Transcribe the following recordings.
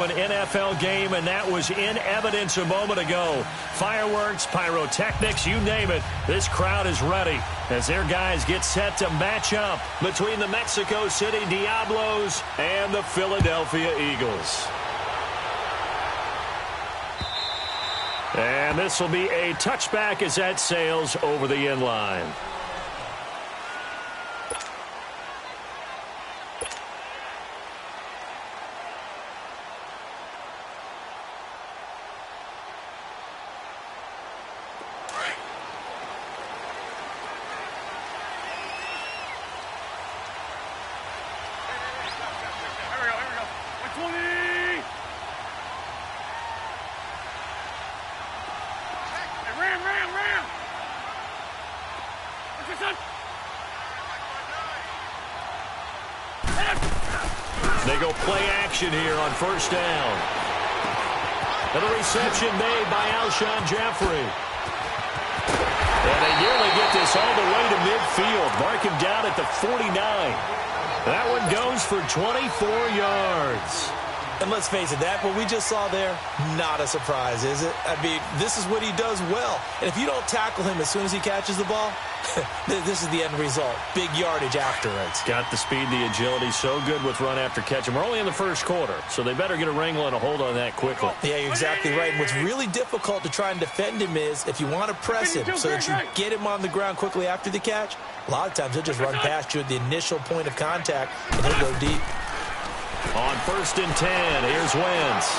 An NFL game, and that was in evidence a moment ago. Fireworks, pyrotechnics, you name it. This crowd is ready as their guys get set to match up between the Mexico City Diablos and the Philadelphia Eagles. And this will be a touchback as that sails over the end line. They go play action here on first down. And a reception made by Alshon Jeffrey. And they nearly get this all the way to midfield. Mark him down at the 49. That one goes for 24 yards. And let's face it, that what we just saw there, not a surprise, is it? I mean, this is what he does well. And if you don't tackle him as soon as he catches the ball, this is the end result. Big yardage afterwards. Got the speed, the agility, so good with run after catch. And we're only in the first quarter, so they better get a wrangle and a hold on that quickly. Yeah, you're exactly right. And what's really difficult to try and defend him is if you want to press him so that you get him on the ground quickly after the catch, a lot of times he'll just run past you at the initial point of contact, and he'll go deep. On 1st and 10, here's Wentz.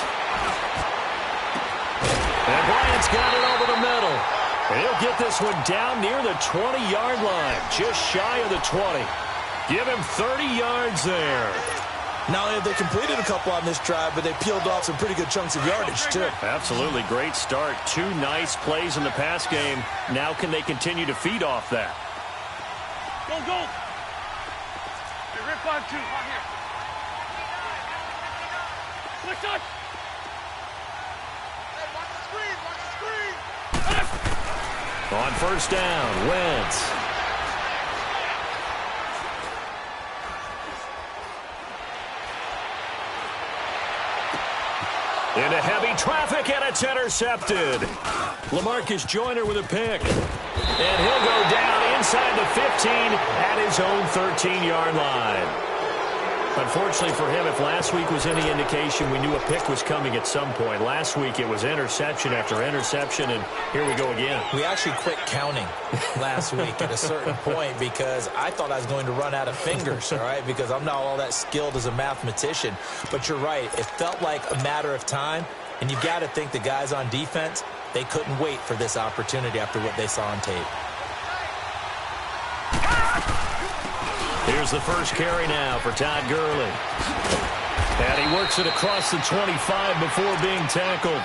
And Bryant's got it over the middle. He'll get this one down near the 20-yard line, just shy of the 20. Give him 30 yards there. Not only have they completed a couple on this drive, but they peeled off some pretty good chunks of yardage, too. Absolutely great start. 2 nice plays in the pass game. Now can they continue to feed off that? Go, go. Hey, rip on 2, right here. Quick touch. Hey, watch the screen, watch the screen. On first down, Wentz. Into heavy traffic, and it's intercepted. LaMarcus Joyner with a pick. And he'll go down inside the 15 at his own 13-yard line. Unfortunately for him, if last week was any indication, we knew a pick was coming at some point. Last week it was interception after interception, and here we go again. We actually quit counting last week at a certain point because I thought I was going to run out of fingers, all right, because I'm not all that skilled as a mathematician. But you're right. It felt like a matter of time, and you've got to think the guys on defense, they couldn't wait for this opportunity after what they saw on tape. Here's the first carry now for Todd Gurley. And he works it across the 25 before being tackled.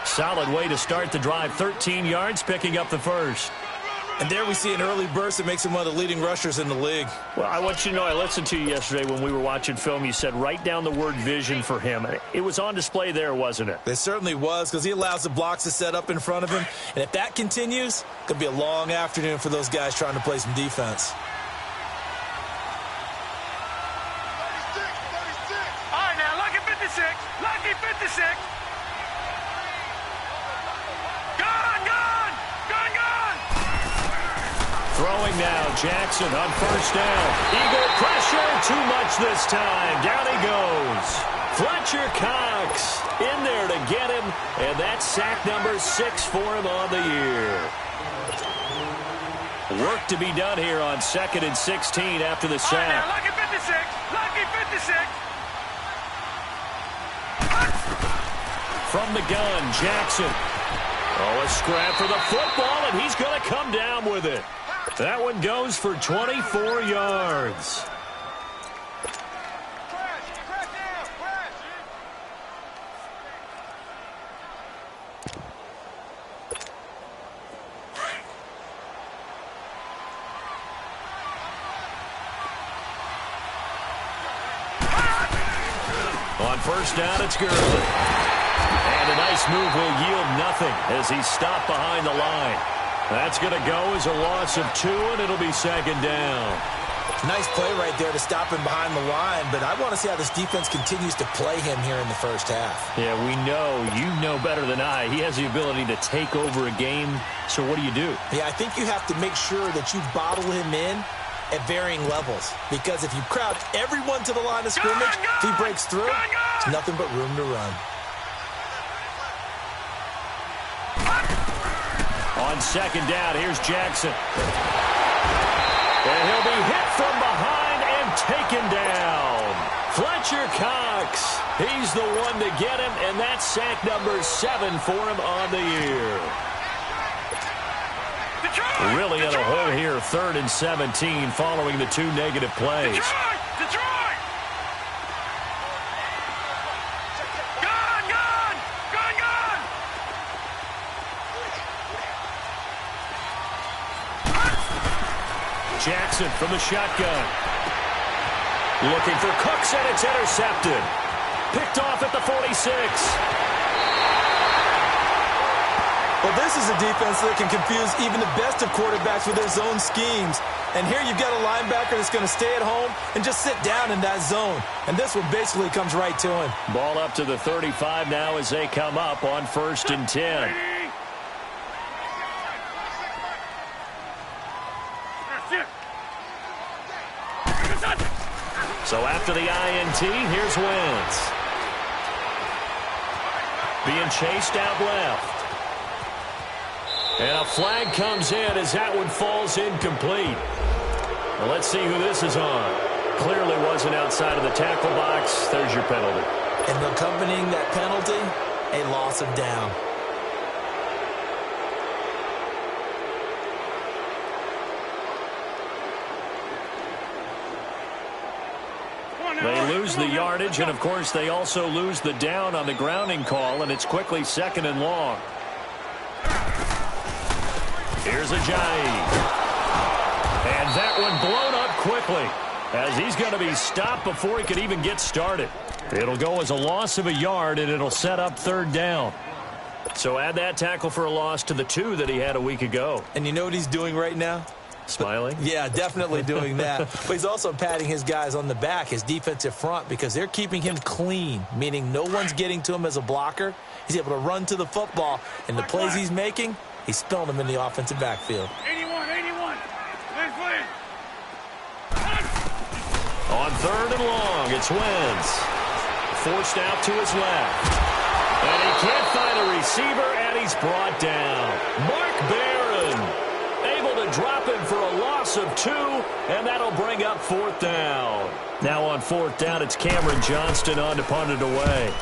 Solid way to start the drive. 13 yards, picking up the first. And there we see an early burst that makes him one of the leading rushers in the league. Well, I want you to know, I listened to you yesterday when we were watching film. You said write down the word vision for him. It was on display there, wasn't it? It certainly was, because he allows the blocks to set up in front of him. And if that continues, it's going to be a long afternoon for those guys trying to play some defense. Lucky 56. Gone. Throwing now, Jackson on first down. Eagle pressure, too much this time. Down he goes. Fletcher Cox in there to get him, and that's sack number 6 for him on the year. Work to be done here on 2nd and 16 after the sack. Lucky 56. Lucky 56. From the gun, Jackson. Oh, a scrap for the football, and he's going to come down with it. That one goes for 24 yards. On first down, it's Gurley. And a nice move will yield nothing as he's stopped behind the line. That's going to go as a loss of 2, and it'll be 2nd down. Nice play right there to stop him behind the line, but I want to see how this defense continues to play him here in the first half. Yeah, we know. You know better than I. He has the ability to take over a game, so what do you do? Yeah, I think you have to make sure that you bottle him in at varying levels, because if you crowd everyone to the line of scrimmage, if he breaks through, there's nothing but room to run. On second down, here's Jackson. And he'll be hit from behind and taken down. Fletcher Cox, he's the one to get him, and that's sack number 7 for him on the year. Detroit! Really in a hole here, 3rd and 17 following the 2 negative plays. Detroit! Gone! Jackson from the shotgun. Looking for Cooks, and it's intercepted. Picked off at the 46. Well, this is a defense that can confuse even the best of quarterbacks with their zone schemes. And here you've got a linebacker that's going to stay at home and just sit down in that zone. And this one basically comes right to him. Ball up to the 35 now as they come up on 1st and 10. So after the INT, here's Wentz. Being chased out left. And a flag comes in as that one falls incomplete. Well, let's see who this is on. Clearly wasn't outside of the tackle box. There's your penalty. And accompanying that penalty, a loss of down. They lose the yardage, and, of course, they also lose the down on the grounding call, and it's quickly 2nd and long. Here's Ajayi. And that one blown up quickly as he's going to be stopped before he could even get started. It'll go as a loss of a yard, and it'll set up 3rd down. So add that tackle for a loss to the 2 that he had a week ago. And you know what he's doing right now? Smiling? Yeah, definitely doing that. But he's also patting his guys on the back, his defensive front, because they're keeping him clean, meaning no one's getting to him as a blocker. He's able to run to the football, and the plays he's making, he's spilling them in the offensive backfield. 81. Liz. On 3rd and long, it's Wentz. Forced out to his left. And he can't find a receiver, and he's brought down. Mark Barron able to drop him for a loss of 2, and that'll bring up 4th down. Now on 4th down, it's Cameron Johnston on to punt it away.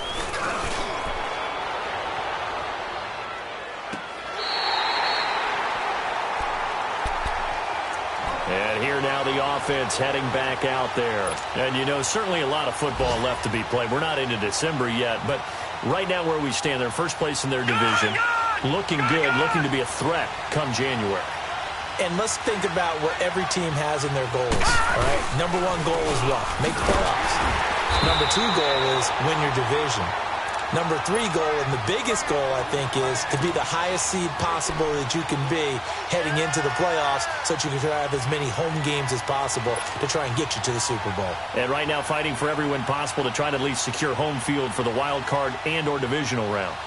And here now the offense heading back out there. And, you know, certainly a lot of football left to be played. We're not into December yet, but right now where we stand, they're first place in their division. Looking good, looking to be a threat come January. And let's think about what every team has in their goals, all right? Number 1 goal is what? Make the playoffs. Number 2 goal is win your division. Number 3 goal, and the biggest goal, I think, is to be the highest seed possible that you can be heading into the playoffs so that you can have as many home games as possible to try and get you to the Super Bowl. And right now fighting for every win possible to try to at least secure home field for the wild card and or divisional round.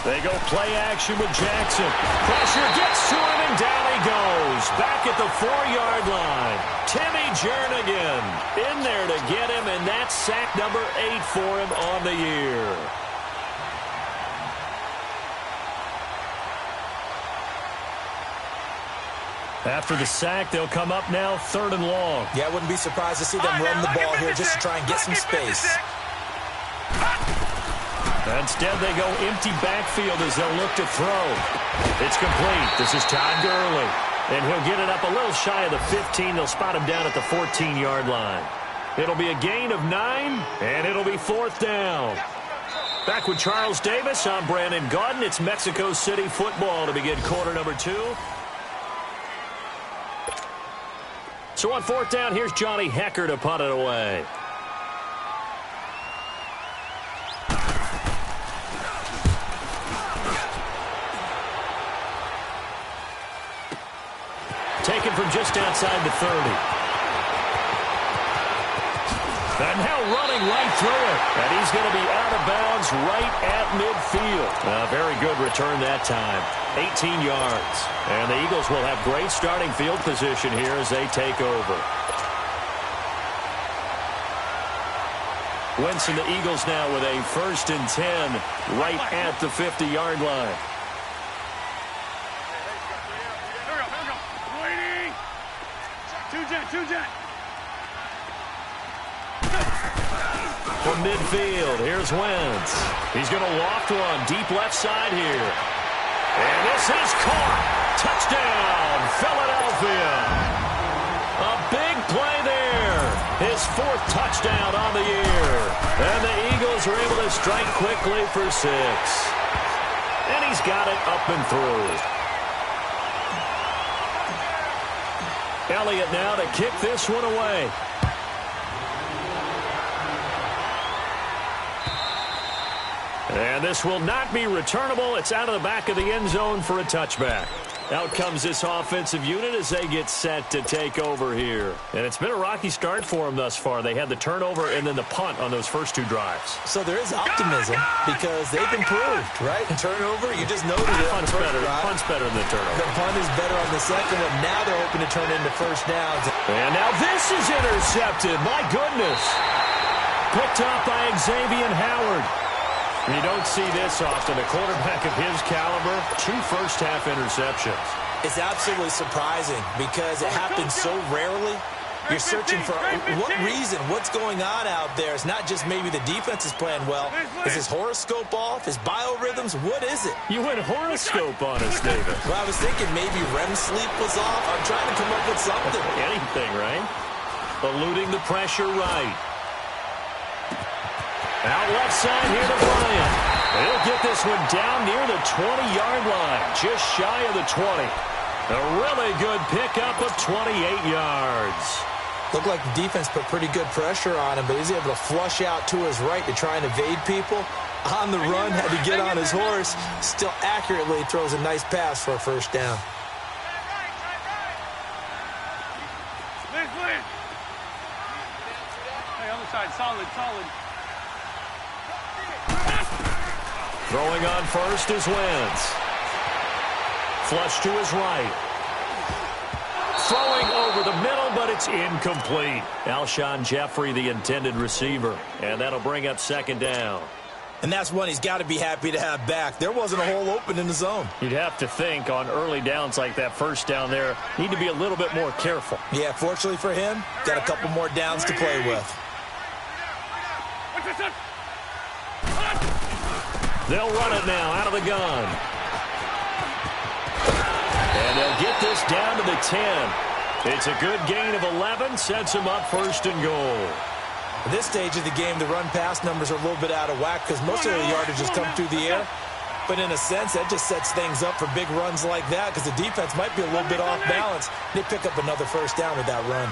They go play action with Jackson. Pressure gets to him, and down he goes. Back at the 4-yard line. Timmy Jernigan in there to get him, and that's sack number 8 for him on the year. After the sack, they'll come up now 3rd and long. Yeah, I wouldn't be surprised to see them run the ball here just to try and get some space. Instead, they go empty backfield as they'll look to throw. It's complete. This is Todd Gurley. And he'll get it up a little shy of the 15. They'll spot him down at the 14-yard line. It'll be a gain of 9, and it'll be 4th down. Back with Charles Davis, I'm Brandon Gaudin. It's Mexico City football to begin quarter number 2. So on fourth down, here's Johnny Hecker to punt it away. Taken from just outside the 30. And now running right through it. And he's going to be out of bounds right at midfield. Very good return that time. 18 yards. And the Eagles will have great starting field position here as they take over. Wentz and the Eagles now with a 1st and 10 right at the 50-yard line. Two-jet. From midfield, here's Wentz. He's going to loft one deep left side here. And this is caught. Touchdown, Philadelphia. A big play there. His 4th touchdown on the year. And the Eagles are able to strike quickly for 6. And he's got it up and through. Elliott now to kick this one away. And this will not be returnable. It's out of the back of the end zone for a touchback. Out comes this offensive unit as they get set to take over here. And it's been a rocky start for them thus far. They had the turnover and then the punt on those first 2 drives. So there is optimism because they've improved, right? Turnover, you just noted it. Punt's better than the turnover. The punt is better on the second one. Now they're hoping to turn into first downs. And now this is intercepted. My goodness. Picked up by Xavier Howard. You don't see this often. A quarterback of his caliber, 2 first-half interceptions. It's absolutely surprising because it happens so rarely. You're searching for what reason, what's going on out there. It's not just maybe the defense is playing well. Is his horoscope off? His biorhythms? What is it? You went horoscope on us, David. Well, I was thinking maybe REM sleep was off. I'm trying to come up with something. Anything, right? Eluding the pressure right. Out left side here to Bryant. He'll get this one down near the 20-yard line, just shy of the 20. A really good pickup of 28 yards. Looked like the defense put pretty good pressure on him, but he's able to flush out to his right to try and evade people. On the run, had to get on his horse. Still accurately throws a nice pass for a first down. Hey, other side, solid. Throwing on first is Wentz. Flush to his right. Throwing over the middle, but it's incomplete. Alshon Jeffrey, the intended receiver. And that'll bring up 2nd down. And that's one he's got to be happy to have back. There wasn't a hole open in the zone. You'd have to think on early downs like that first down there, need to be a little bit more careful. Yeah, fortunately for him, got a couple more downs to play with. They'll run it now out of the gun. And they'll get this down to the 10. It's a good gain of 11, sets them up 1st and goal. At this stage of the game, the run-pass numbers are a little bit out of whack because most of the yardage has come through the air. But in a sense, that just sets things up for big runs like that because the defense might be a little bit off balance. They pick up another first down with that run.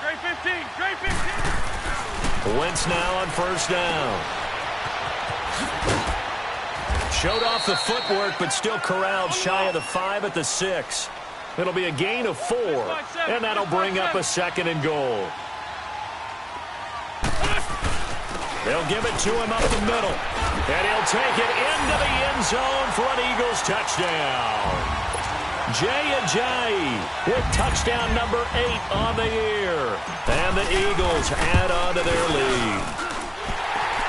Great 15. Wentz now on first down. Showed off the footwork, but still corralled shy of the 5 at the 6. It'll be a gain of 4, and that'll bring up a 2nd and goal. They'll give it to him up the middle, and he'll take it into the end zone for an Eagles touchdown. Jay Ajayi with touchdown number 8 on the year, and the Eagles add on to their lead.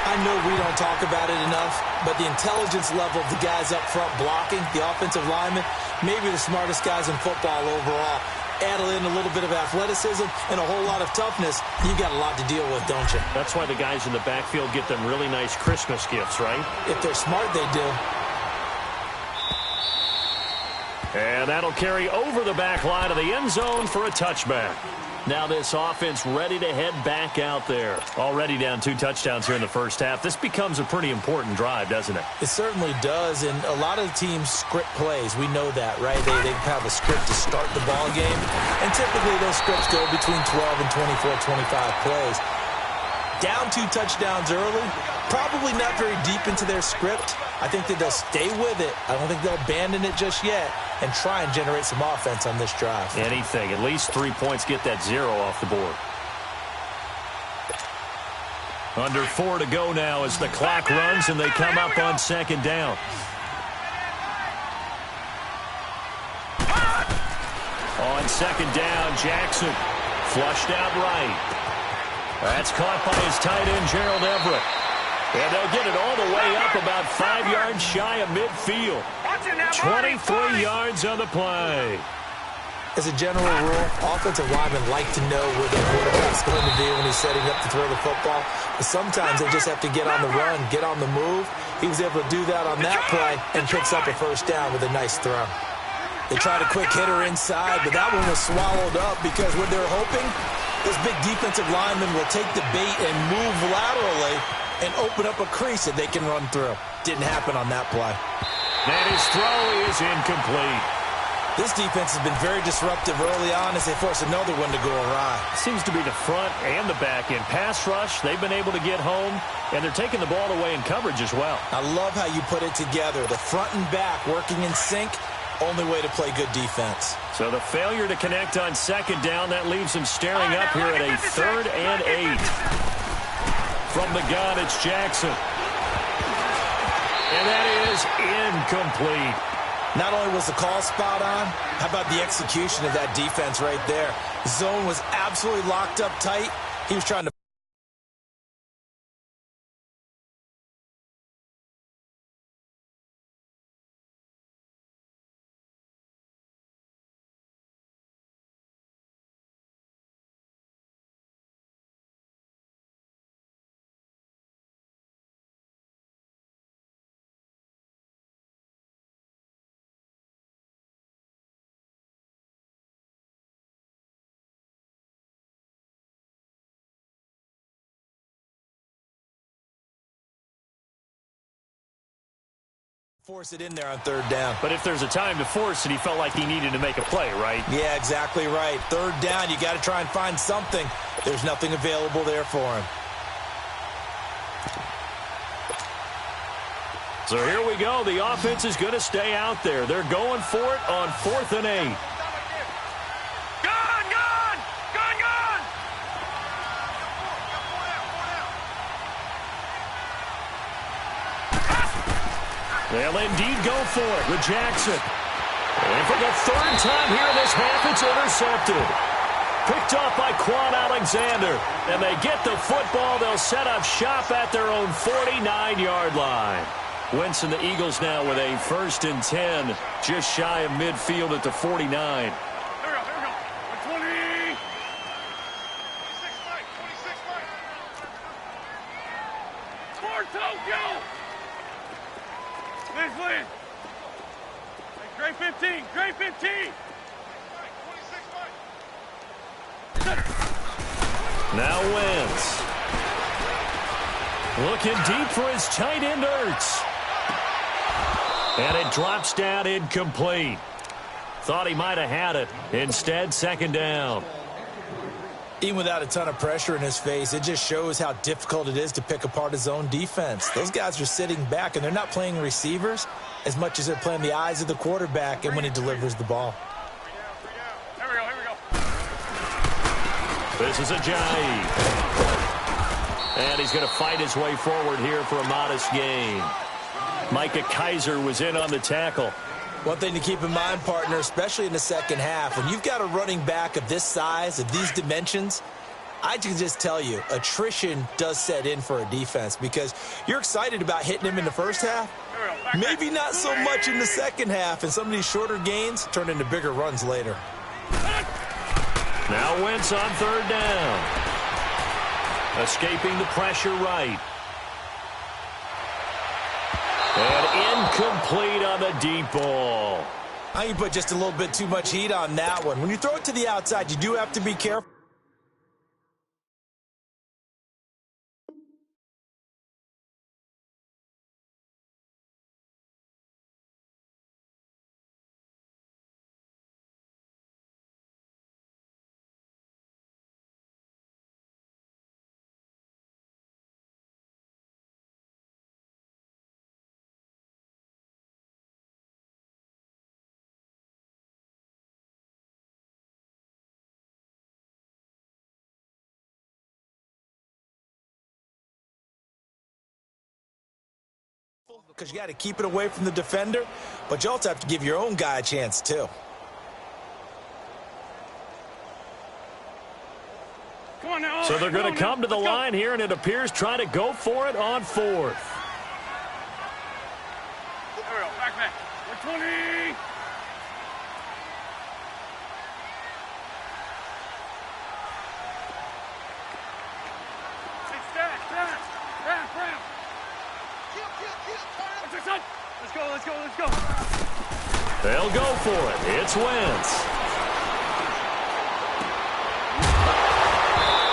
I know we don't talk about it enough, but the intelligence level of the guys up front blocking, the offensive linemen, maybe the smartest guys in football overall. Add in a little bit of athleticism and a whole lot of toughness, you got a lot to deal with, don't you? That's why the guys in the backfield get them really nice Christmas gifts, right? If they're smart, they do. And that'll carry over the back line of the end zone for a touchback. Now this offense ready to head back out there. Already down 2 touchdowns here in the first half. This becomes a pretty important drive, doesn't it? It certainly does, and a lot of the teams script plays. We know that, right? They have a script to start the ball game, and typically those scripts go between 12 and 24, 25 plays. Down 2 touchdowns early, probably not very deep into their script. I think that they'll stay with it. I don't think they'll abandon it just yet and try and generate some offense on this drive. Anything. At least 3 points, get that 0 off the board. Under 4 to go now as the clock runs and they come up on second down. On second down, Jackson flushed out right. That's caught by his tight end, Gerald Everett. And they'll get it all the way up about 5 yards shy of midfield. 23 yards on the play. As a general rule, offensive linemen like to know where the quarterback's going to be when he's setting up to throw the football. But sometimes they just have to get on the run, get on the move. He was able to do that on that play and picks up a first down with a nice throw. They tried a quick hitter inside, but that one was swallowed up because what they're hoping, this big defensive lineman will take the bait and move laterally and open up a crease that they can run through. Didn't happen on that play. And his throw is incomplete. This defense has been very disruptive early on as they force another one to go awry. Seems to be the front and the back end. Pass rush, they've been able to get home, and they're taking the ball away in coverage as well. I love how you put it together. The front and back working in sync. Only way to play good defense. So the failure to connect on second down, that leaves them staring up here at a 3rd and 8. From the gun, it's Jackson. And that is incomplete. Not only was the call spot on, how about the execution of that defense right there? Zone was absolutely locked up tight. He was trying to force it in there on 3rd down. But if there's a time to force it, he felt like he needed to make a play, right? Yeah, exactly right. 3rd down, you got to try and find something. There's nothing available there for him. So here we go. The offense is going to stay out there. They're going for it on 4th and 8. They'll indeed go for it with Jackson. And for the 3rd time here in this half, it's intercepted. Picked off by Quan Alexander. And they get the football. They'll set up shop at their own 49-yard line. Wentz and the Eagles now with a 1st and 10, just shy of midfield at the 49. Here we go. 20. 26 Mike. Score, Tokyo. Lynn. Great 15. Great 15. 26 Mike. Now Wentz. Looking deep for his tight end, Ertz. And it drops down incomplete. Thought he might have had it. Instead, 2nd down. Even without a ton of pressure in his face, it just shows how difficult it is to pick apart his own defense. Those guys are sitting back, and they're not playing receivers as much as they're playing the eyes of the quarterback and when he delivers the ball. Here we go. This is Ajayi. And he's going to fight his way forward here for a modest gain. Micah Kaiser was in on the tackle. One thing to keep in mind, partner, especially in the second half, when you've got a running back of this size, of these dimensions, I can just tell you, attrition does set in for a defense because you're excited about hitting him in the first half. Maybe not so much in the second half, and some of these shorter gains turn into bigger runs later. Now Wentz on 3rd down. Escaping the pressure right. And incomplete on the deep ball. I think you put just a little bit too much heat on that one. When you throw it to the outside, you do have to be careful. because you got to keep it away from the defender, but you also have to give your own guy a chance too. Come on now. So they're going to come to the line here, and it appears trying to go for it on fourth. There we go. Back. 120. Let's go. They'll go for it. It's Wentz.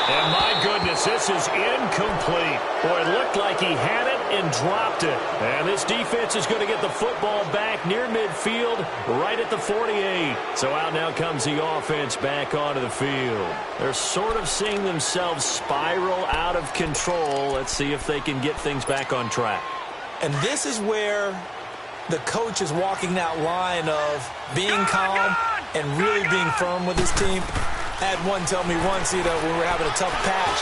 And my goodness, this is incomplete. Boy, it looked like he had it and dropped it. And this defense is going to get the football back near midfield, right at the 48. So out now comes the offense back onto the field. They're sort of seeing themselves spiral out of control. Let's see if they can get things back on track. And this is where the coach is walking that line of being calm and really being firm with his team. I had one tell me once, when we were having a tough patch.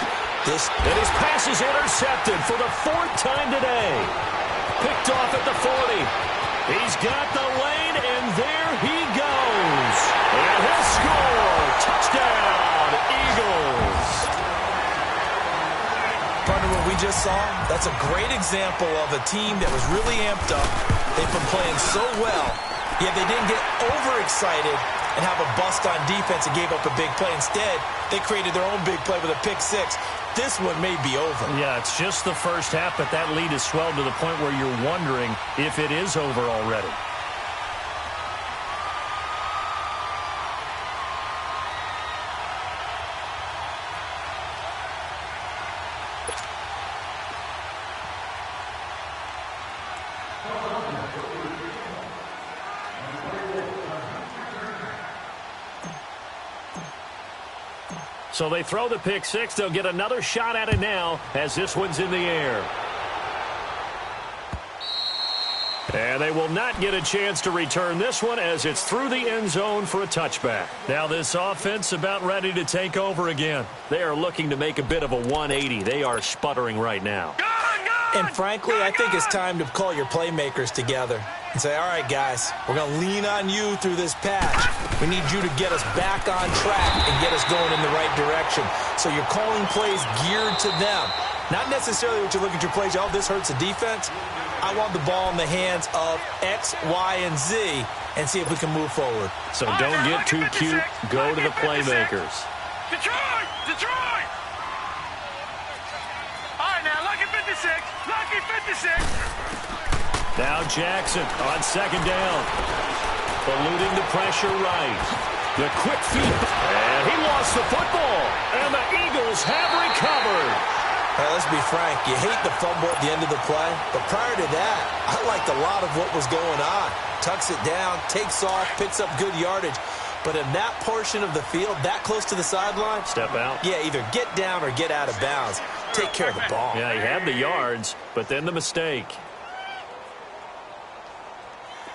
And his pass is intercepted for the fourth time today. Picked off at the 40. He's got the lane, and there he goes. And he'll score. Touchdown, Eagles. Partner, what we just saw, that's a great example of a team that was really amped up. They've been playing so well, yet they didn't get overexcited and have a bust on defense and gave up a big play. Instead, they created their own big play with a pick six. This one may be over. Yeah, it's just the first half, but that lead has swelled to the point where you're wondering if it is over already. So they throw the pick six. They'll get another shot at it now as this one's in the air. And they will not get a chance to return this one as it's through the end zone for a touchback. Now this offense about ready to take over again. They are looking to make a bit of a 180. They are sputtering right now. And frankly, I think it's time to call your playmakers together and say, all right, guys, we're going to lean on you through this patch. We need you to get us back on track and get us going in the right direction. So you're calling plays geared to them. Not necessarily what you look at your plays, oh, this hurts the defense. I want the ball in the hands of X, Y, and Z and see if we can move forward. So don't get too cute. Go to the playmakers. Detroit! All right, now, lucky 56. Lucky 56. Now Jackson on second down. Eluding the pressure right. The quick feet. And he lost the football. And the Eagles have recovered. Hey, let's be frank. You hate the fumble at the end of the play. But prior to that, I liked a lot of what was going on. Tucks it down, takes off, picks up good yardage. But in that portion of the field, that close to the sideline. Step out. Yeah, either get down or get out of bounds. Take care of the ball. Yeah, he had the yards, but then the mistake.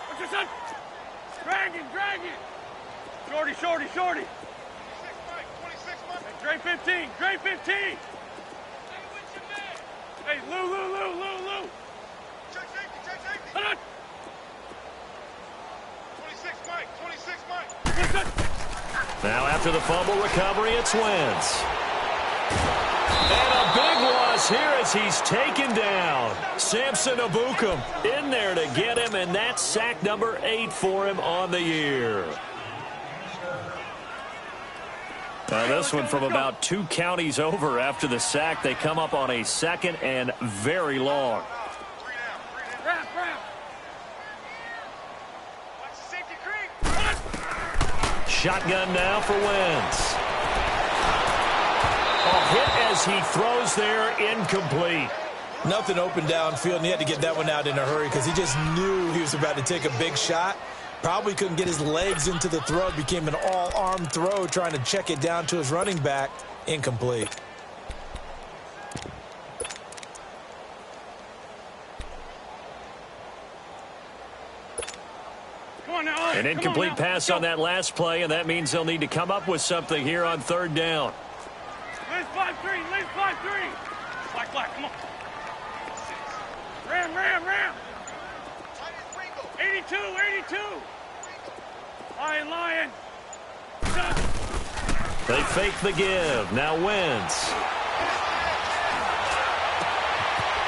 What's your son? Drag it. Shorty. 26 Mike. Dre 15. Hey, Lou. Check safety. Hold on. 26 Mike. Now after the fumble recovery, it's Wentz. And a big loss here as he's taken down. Samson Ebukam in there to get him, and that's sack number 8 for him on the year. Now this one from about 2 counties over after the sack. They come up on a second and very long. Wrap. Shotgun now for Wentz. A hit as he throws there, incomplete. Nothing open downfield, and he had to get that one out in a hurry because he just knew he was about to take a big shot. Probably couldn't get his legs into the throw. It became an all-arm throw trying to check it down to his running back. Incomplete. An incomplete pass on that last play, and that means they'll need to come up with something here on third down. Let's 5-3. Black, come on. Ram. 82. Lion. They fake the give. Now Wentz.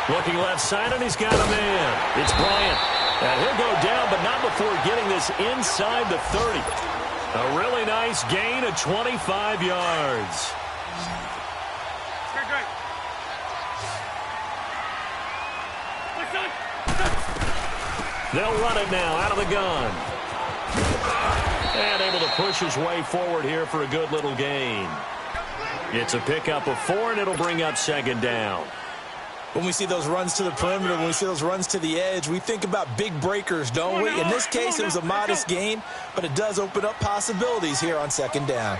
Looking left side, and he's got a man. It's Bryant. And he'll go down, but not before getting this inside the 30. A really nice gain of 25 yards. Great. They'll run it now out of the gun. And able to push his way forward here for a good little gain. It's a pickup of 4, and it'll bring up second down. When we see those runs to the perimeter, when we see those runs to the edge, we think about big breakers, don't we? In this case, it was a modest gain, but it does open up possibilities here on second down.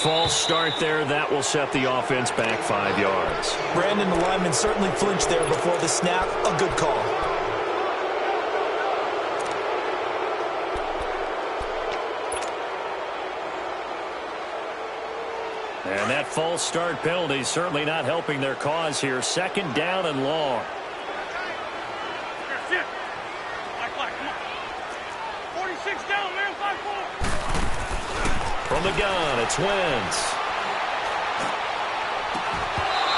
False start there. That will set the offense back 5 yards. Brandon, the lineman certainly flinched there before the snap. A good call. And that false start penalty certainly not helping their cause here. Second down and long. Come on. 46 down, man. 5-4. From the gun, it's Wentz.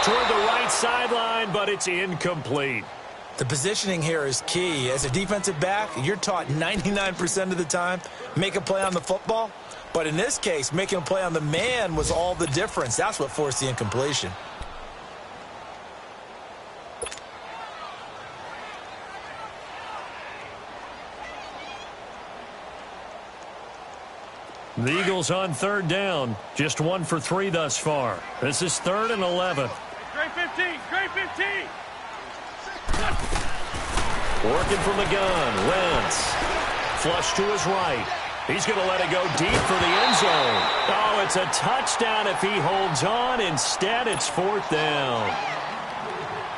Toward the right sideline, but it's incomplete. The positioning here is key. As a defensive back, you're taught 99% of the time, make a play on the football. But in this case, making a play on the man was all the difference. That's what forced the incompletion. The Eagles on third down. Just 1 for 3 thus far. This is 3rd and 11. Great 15. Working from the gun. Wentz. Flush to his right. He's going to let it go deep for the end zone. Oh, it's a touchdown if he holds on. Instead, it's 4th down.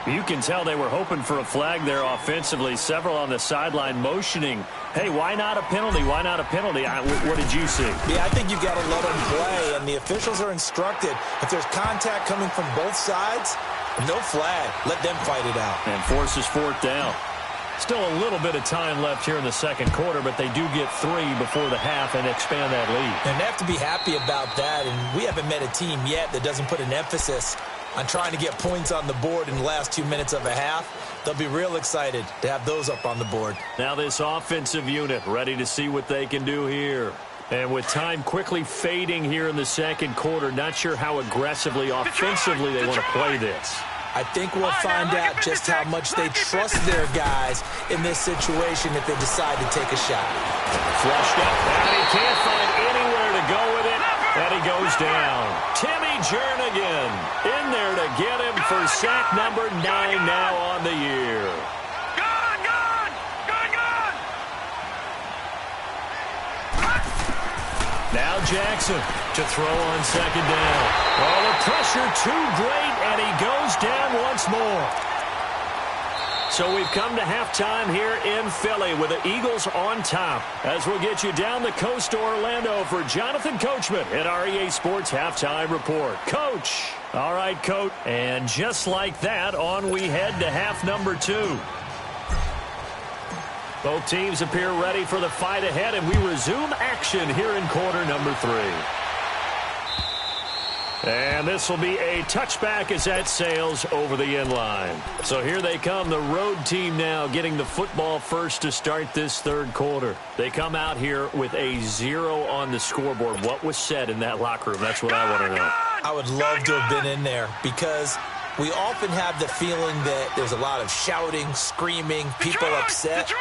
You can tell they were hoping for a flag there offensively. Several on the sideline motioning. Hey, why not a penalty? Why not a penalty? What did you see? Yeah, I think you've got to let them play, and the officials are instructed. If there's contact coming from both sides, no flag. Let them fight it out. And forces 4th down. Still a little bit of time left here in the second quarter, but they do get 3 before the half and expand that lead. And they have to be happy about that, and we haven't met a team yet that doesn't put an emphasis on trying to get points on the board in the last 2 minutes of a half. They'll be real excited to have those up on the board. Now this offensive unit ready to see what they can do here. And with time quickly fading here in the second quarter, not sure how aggressively offensively they want to play this. I think we'll find out just how much they trust their guys in this situation if they decide to take a shot. Flushed up, and he can't find anywhere to go with it, and he goes down. Timmy Jernigan in there to get him for sack number 9 now on the year. Now Jackson to throw on second down. Oh, the pressure too great, and he goes down once more. So we've come to halftime here in Philly with the Eagles on top. As we'll get you down the coast to Orlando for Jonathan Coachman at our EA Sports Halftime Report. Coach. All right, Coach. And just like that, on we head to half number 2. Both teams appear ready for the fight ahead, and we resume action here in quarter number 3. And this will be a touchback as that sails over the end line. So here they come, the road team now getting the football first to start this third quarter. They come out here with a 0 on the scoreboard. What was said in that locker room? That's what I want to know. I would love to have been in there because we often have the feeling that there's a lot of shouting, screaming, people upset.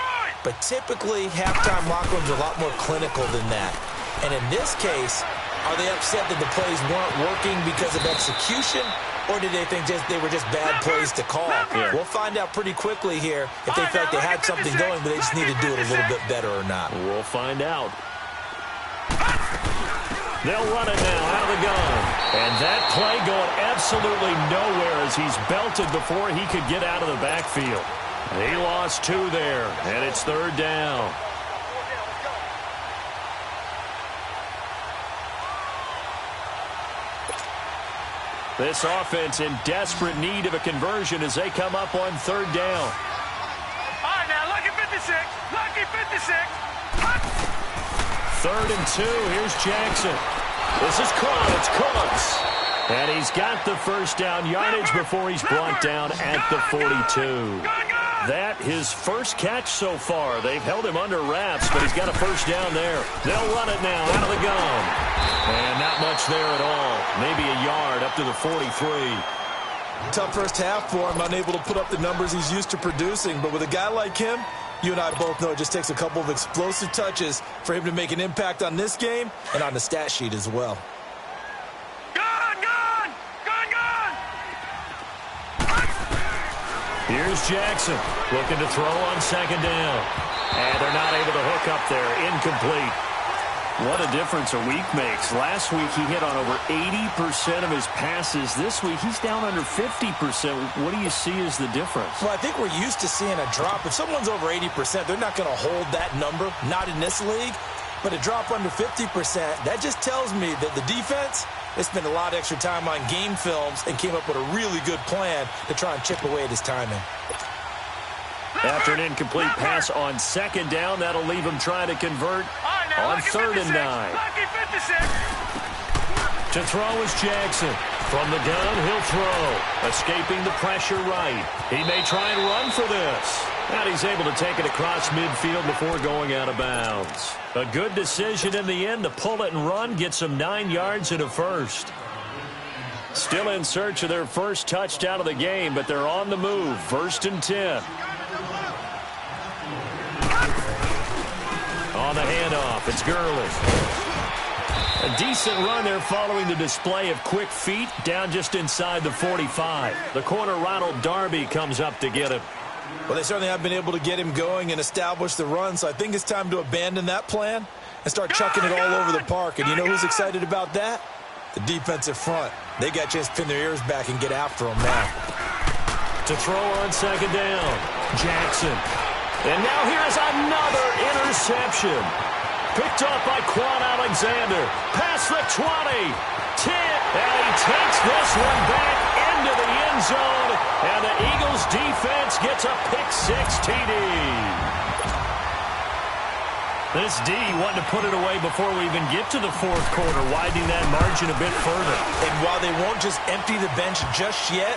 But typically, halftime locker rooms are a lot more clinical than that. And in this case, are they upset that the plays weren't working because of execution, or did they think they were just bad plays to call? Yeah. We'll find out pretty quickly here if they felt like they had something going, but they just need to do it a little bit better or not. We'll find out. They'll run it now out of the gun. And that play going absolutely nowhere as he's belted before he could get out of the backfield. He lost 2 there, and it's 3rd down. This offense in desperate need of a conversion as they come up on third down. All right, now, lucky 56. Lucky 56. 3rd and 2. Here's Jackson. This is caught. It's Cooks. And he's got the first down yardage before he's brought down at the 42. That his first catch so far. They've held him under wraps, but he's got a first down there. They'll run it now out of the gun. And not much there at all. Maybe a yard up to the 43. Tough first half for him, unable to put up the numbers he's used to producing. But with a guy like him, you and I both know it just takes a couple of explosive touches for him to make an impact on this game and on the stat sheet as well. Here's Jackson looking to throw on second down. And they're not able to hook up there. Incomplete. What a difference a week makes. Last week he hit on over 80% of his passes. This week he's down under 50%. What do you see as the difference? Well, I think we're used to seeing a drop. If someone's over 80%, they're not going to hold that number. Not in this league. But a drop under 50%, that just tells me that the defense, they spent a lot of extra time on game films and came up with a really good plan to try and chip away at his timing. After an incomplete pass on second down, that'll leave him trying to convert on 3rd and 9. To throw is Jackson. From the gun, he'll throw. Escaping the pressure right. He may try and run for this. And he's able to take it across midfield before going out of bounds. A good decision in the end to pull it and run. Gets him 9 yards and a first. Still in search of their first touchdown of the game, but they're on the move. 1st and 10. On the handoff, it's Gurley. A decent run there following the display of quick feet down just inside the 45. The corner, Ronald Darby, comes up to get him. Well, they certainly have been able to get him going and establish the run, so I think it's time to abandon that plan and start chucking it all over the park. And you know who's excited about that? The defensive front. They got a chance to pin their ears back and get after him now. To throw on second down, Jackson. And now here's another interception. Picked off by Quan Alexander. Past the 20. 10. And he takes this one back into the end zone. And the Eagles defense gets a pick-6 TD. This D wanting to put it away before we even get to the 4th quarter, widening that margin a bit further. And while they won't just empty the bench just yet,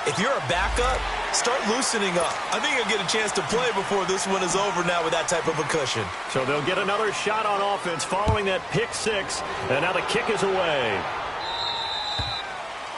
if you're a backup, start loosening up. I think you'll get a chance to play before this one is over now with that type of a cushion. So they'll get another shot on offense following that pick-6, and now the kick is away.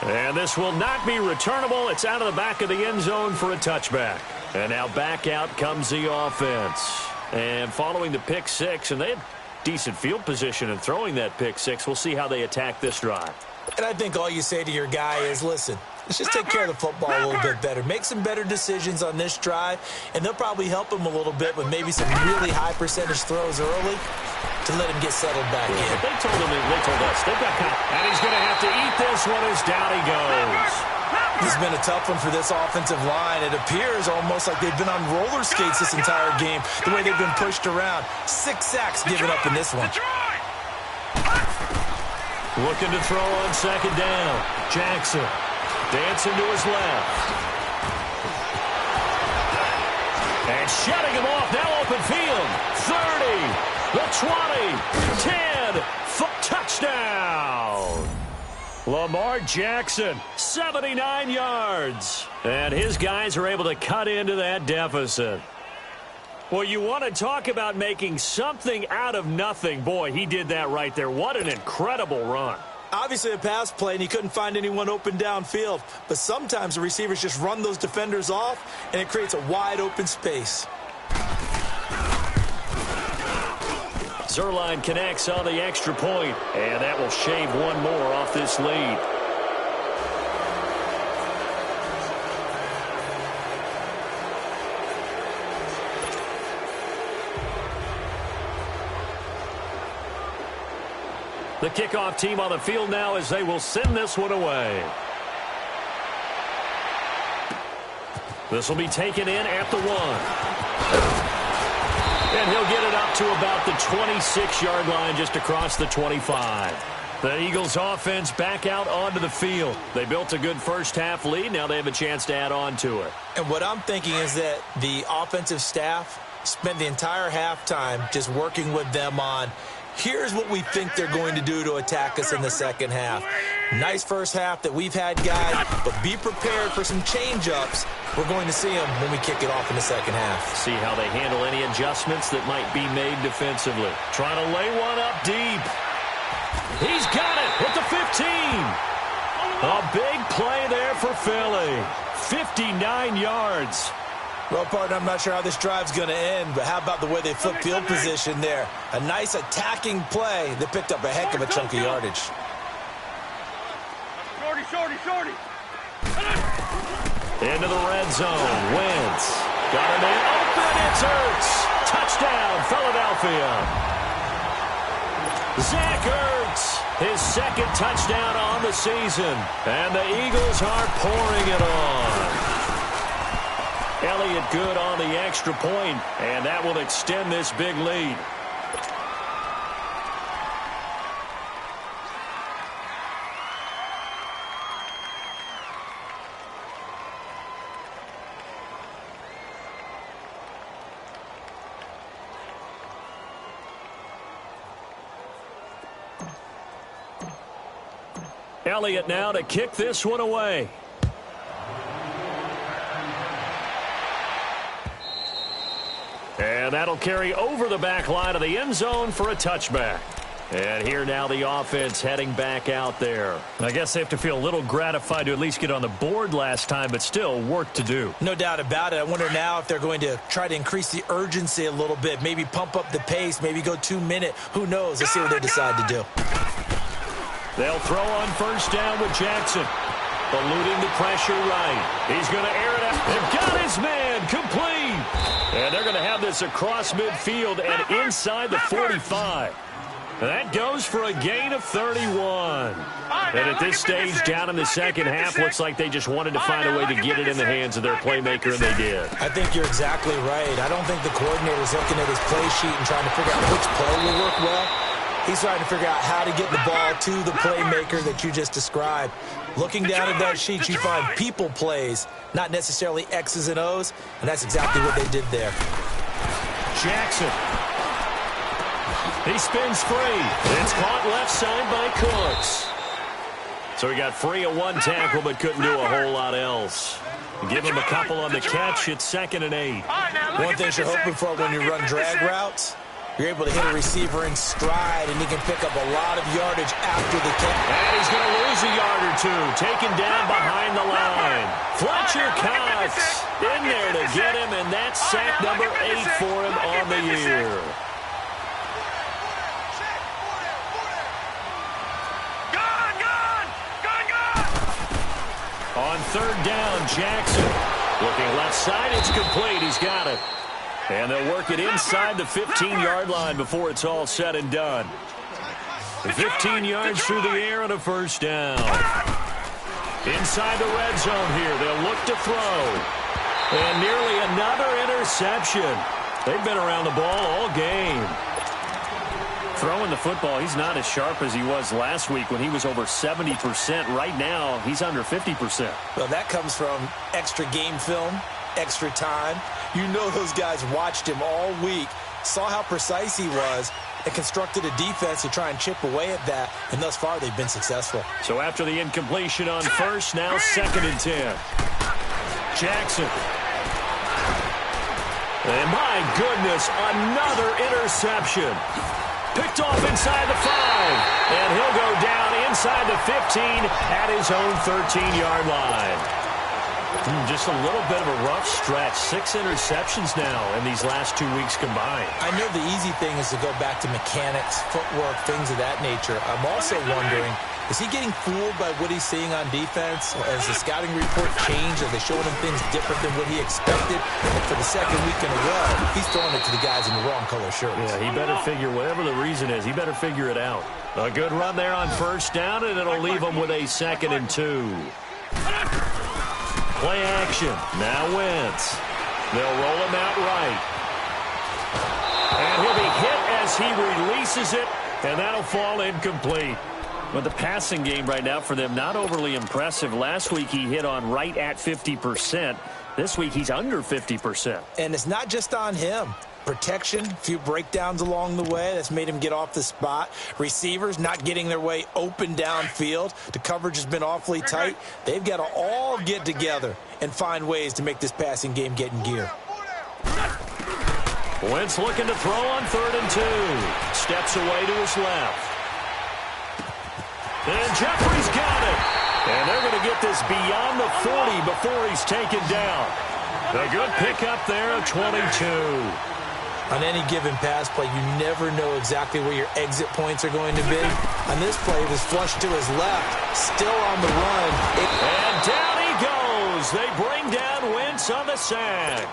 And this will not be returnable. It's out of the back of the end zone for a touchback. And now back out comes the offense. And following the pick-6, and they had decent field position in throwing that pick-6. We'll see how they attack this drive. And I think all you say to your guy is, listen, let's just take care of the football a little bit better. Make some better decisions on this drive, and they'll probably help him a little bit with maybe some really high percentage throws early to let him get settled back in. They told us they've got and he's going to have to eat this one as down he goes. This has been a tough one for this offensive line. It appears almost like they've been on roller skates this entire game, the way they've been pushed around. 6 sacks given up in this one. Looking to throw on second down. Jackson dancing to his left. And shutting him off. Now open field. 30. The 20. 10. Touchdown. Lamar Jackson, 79 yards. And his guys are able to cut into that deficit. Well, you want to talk about making something out of nothing. Boy, he did that right there. What an incredible run. Obviously a pass play, and he couldn't find anyone open downfield. But sometimes the receivers just run those defenders off, and it creates a wide open space. Zuerlein connects on the extra point, and that will shave one more off this lead. The kickoff team on the field now as they will send this one away. This will be taken in at the 1. And he'll get it up to about the 26-yard line, just across the 25. The Eagles offense back out onto the field. They built a good first-half lead. Now they have a chance to add on to it. And what I'm thinking is that the offensive staff spent the entire halftime just working with them on, here's what we think they're going to do to attack us in the second half. Nice first half that we've had, guys, but be prepared for some change-ups. We're going to see them when we kick it off in the second half. See how they handle any adjustments that might be made defensively. Trying to lay one up deep. He's got it at the 15. A big play there for Philly. 59 yards. Well, partner, I'm not sure how this drive's going to end, but how about the way they flipped field position there? A nice attacking play that picked up a heck of a chunk of yardage. Shorty. Into the red zone. Wentz. Got a man open. It's Ertz. Touchdown, Philadelphia. Zach Ertz, his second touchdown on the season. And the Eagles are pouring it on. Elliott good on the extra point, and that will extend this big lead. Elliott now to kick this one away. And that'll carry over the back line of the end zone for a touchback. And here now the offense heading back out there. I guess they have to feel a little gratified to at least get on the board last time, but still work to do. No doubt about it. I wonder now if they're going to try to increase the urgency a little bit, maybe pump up the pace, maybe go 2-minute. Who knows? Let's see what they decide to do. They'll throw on first down with Jackson. Eluding the pressure right. He's going to air it out. They've got his man complete. And they're going to have this across midfield and inside the 45. That goes for a gain of 31. And at this stage, down in the second half, looks like they just wanted to find a way to get it in the hands of their playmaker, and they did. I think you're exactly right. I don't think the coordinator's looking at his play sheet and trying to figure out which play will work well. He's trying to figure out how to get the ball to the playmaker that you just described. Looking down at that sheet, you find people plays, not necessarily X's and O's, and that's exactly what they did there. Jackson. He spins free. It's caught left side by Cooks. So he got free of one tackle but couldn't do a whole lot else. Give him a couple on the catch. It's 2nd and 8. One thing you're hoping for when you run drag routes, you're able to hit a receiver in stride, and he can pick up a lot of yardage after the catch. And he's going to lose a yard or two. Taken down behind the line. Fletcher Cox in there to get him, and that's sack number 8 for him on the year. On third down, Jackson. Looking left side, it's complete. He's got it. And they'll work it inside the 15-yard line before it's all said and done. 15 yards through the air and a first down. Inside the red zone here, they'll look to throw. And nearly another interception. They've been around the ball all game. Throwing the football, he's not as sharp as he was last week when he was over 70%. Right now, he's under 50%. Well, that comes from extra game film, extra time. You know those guys watched him all week, saw how precise he was, and constructed a defense to try and chip away at that, and thus far they've been successful. So after the incompletion on first, now 2nd and 10. Jackson. And my goodness, another interception. Picked off inside the 5, and he'll go down inside the 15 at his own 13-yard line. Just a little bit of a rough stretch. 6 interceptions now in these last 2 weeks combined. I know the easy thing is to go back to mechanics, footwork, things of that nature. I'm also wondering, is he getting fooled by what he's seeing on defense? Has the scouting report changed? Are they showing him things different than what he expected? And for the second week in a row, he's throwing it to the guys in the wrong color shirts. Yeah, he better figure, whatever the reason is, he better figure it out. A good run there on first down, and it'll leave him with a 2nd and 2. Play action. Now Wentz. They'll roll him out right. And he'll be hit as he releases it, and that'll fall incomplete. Well, the passing game right now for them, not overly impressive. Last week he hit on right at 50%. This week he's under 50%. And it's not just on him. Protection, a few breakdowns along the way. That's made him get off the spot. Receivers not getting their way open downfield. The coverage has been awfully tight. They've got to all get together and find ways to make this passing game get in gear. Wentz looking to throw on 3rd and 2. Steps away to his left. And Jeffrey's got it. And they're going to get this beyond the 40 before he's taken down. A good pickup there at 22. On any given pass play, you never know exactly where your exit points are going to be. On this play, it was flushed to his left, still on the run. And down he goes. They bring down Wentz on the sack.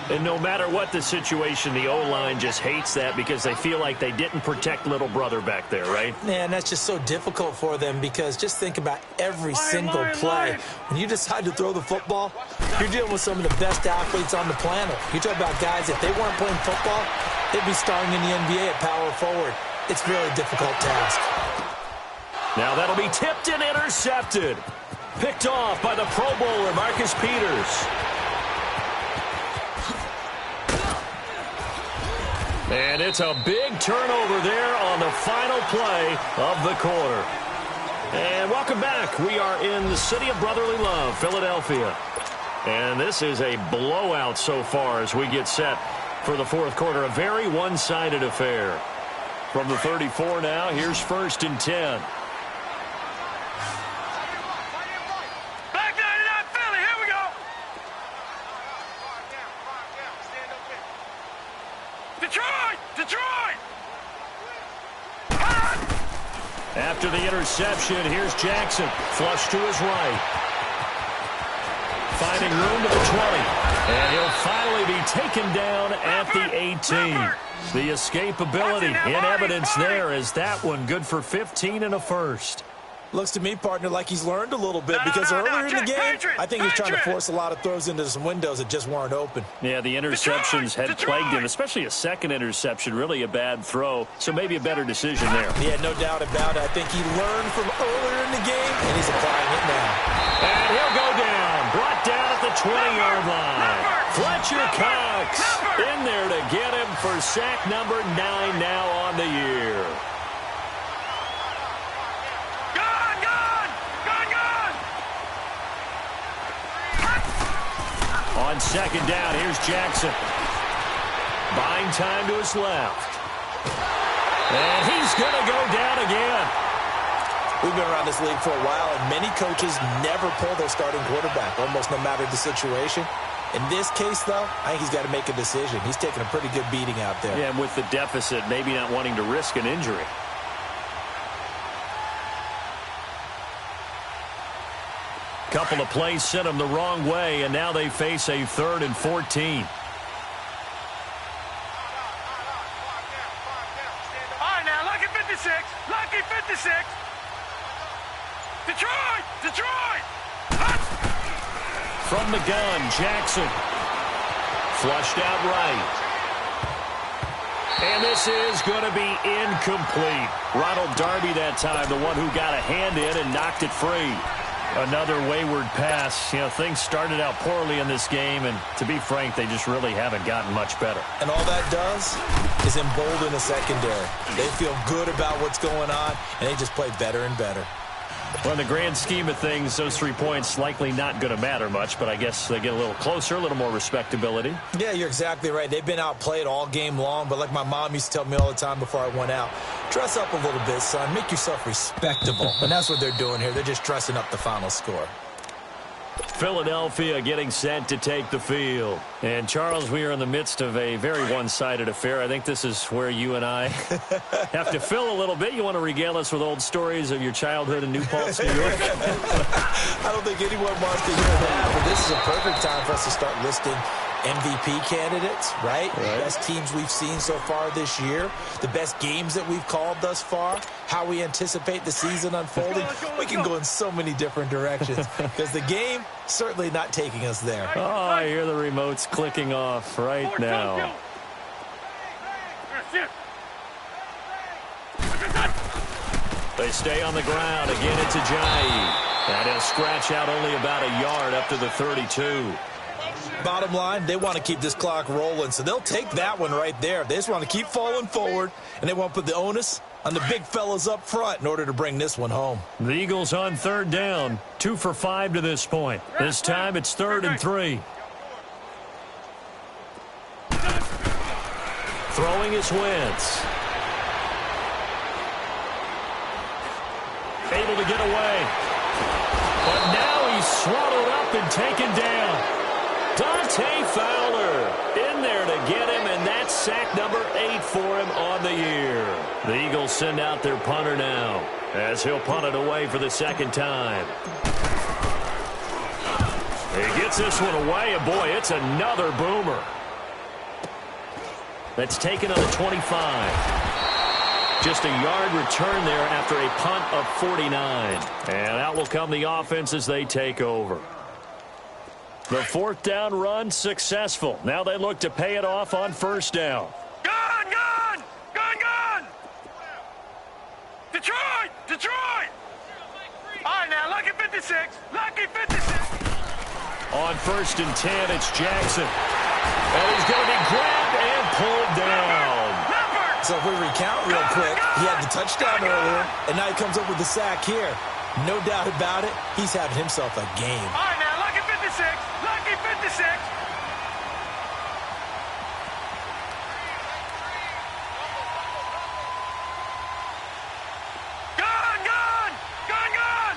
And no matter what the situation, the O-line just hates that because they feel like they didn't protect little brother back there, right? Man, that's just so difficult for them because just think about every single play. When you decide to throw the football, you're dealing with some of the best athletes on the planet. You talk about guys, if they weren't playing football, they'd be starring in the NBA at power forward. It's a really difficult task. Now that'll be tipped and intercepted. Picked off by the Pro Bowler, Marcus Peters. And it's a big turnover there on the final play of the quarter. And welcome back. We are in the city of brotherly love, Philadelphia. And this is a blowout so far as we get set for the fourth quarter. A very one-sided affair. From the 34 now, here's 1st and 10. After the interception, here's Jackson. Flush to his right. Finding room to the 20. And he'll finally be taken down at the 18. The escapability in evidence there is that one good for 15 and a first. Looks to me, partner, like he's learned a little bit because earlier in the game, I think he's trying to force a lot of throws into some windows that just weren't open. Yeah, the interceptions had plagued him, especially a second interception, really a bad throw, so maybe a better decision there. Yeah, no doubt about it. I think he learned from earlier in the game, and he's applying it now. And he'll go down, brought down at the 20-yard line. Fletcher Cox in there to get him for sack number 9 now on the year. On 2nd down, here's Jackson. Buying time to his left. And he's going to go down again. We've been around this league for a while, and many coaches never pull their starting quarterback, almost no matter the situation. In this case, though, I think he's got to make a decision. He's taking a pretty good beating out there. Yeah, and with the deficit, maybe not wanting to risk an injury. Couple of plays sent them the wrong way, and now they face a 3rd and 14. All right, now, lucky 56. Lucky 56. Detroit! From the gun, Jackson. Flushed out right. And this is going to be incomplete. Ronald Darby that time, the one who got a hand in and knocked it free. Another wayward pass. You know, things started out poorly in this game, and to be frank, they just really haven't gotten much better. And all that does is embolden the secondary. They feel good about what's going on, and they just play better and better. Well, in the grand scheme of things, those 3 points likely not going to matter much, but I guess they get a little closer, a little more respectability. Yeah, you're exactly right. They've been outplayed all game long, but like my mom used to tell me all the time before I went out, dress up a little bit, son. Make yourself respectable. And that's what they're doing here. They're just dressing up the final score. Philadelphia getting set to take the field. And, Charles, we are in the midst of a very one-sided affair. I think this is where you and I have to fill a little bit. You want to regale us with old stories of your childhood in New Paltz, New York? I don't think anyone wants to hear that, but this is a perfect time for us to start listing MVP candidates, right? The best teams we've seen so far this year, the best games that we've called thus far, how we anticipate the season unfolding. We can go in so many different directions because the game certainly not taking us there. Oh, I hear the remotes clicking off right now. They stay on the ground. Again, it's Ajayi. And he'll scratch out only about a yard up to the 32. Bottom line, they want to keep this clock rolling, so they'll take that one right there. They just want to keep falling forward, and they want to put the onus on the big fellas up front in order to bring this one home. The Eagles on third down, 2 for 5 to this point. This time it's 3rd and 3. Throwing is Wentz. Able to get away. But now he's swallowed up and taken down. Dante Fowler in there to get him, and that's sack number 8 for him on the year. The Eagles send out their punter now as he'll punt it away for the second time. He gets this one away, and boy, it's another boomer. That's taken on the 25. Just a yard return there after a punt of 49. And out will come the offense as they take over. The 4th down run successful. Now they look to pay it off on 1st down. Gone, gone! Gone, gone! Detroit! Detroit! All right, now, lucky 56. Lucky 56. On 1st and 10, it's Jackson. And he's going to be grabbed and pulled down. So if we recount real quick, he had the touchdown earlier, and now he comes up with the sack here. No doubt about it, he's having himself a game. All right, now, lucky 56. Lucky 56. Gone, gone! Gone, gone!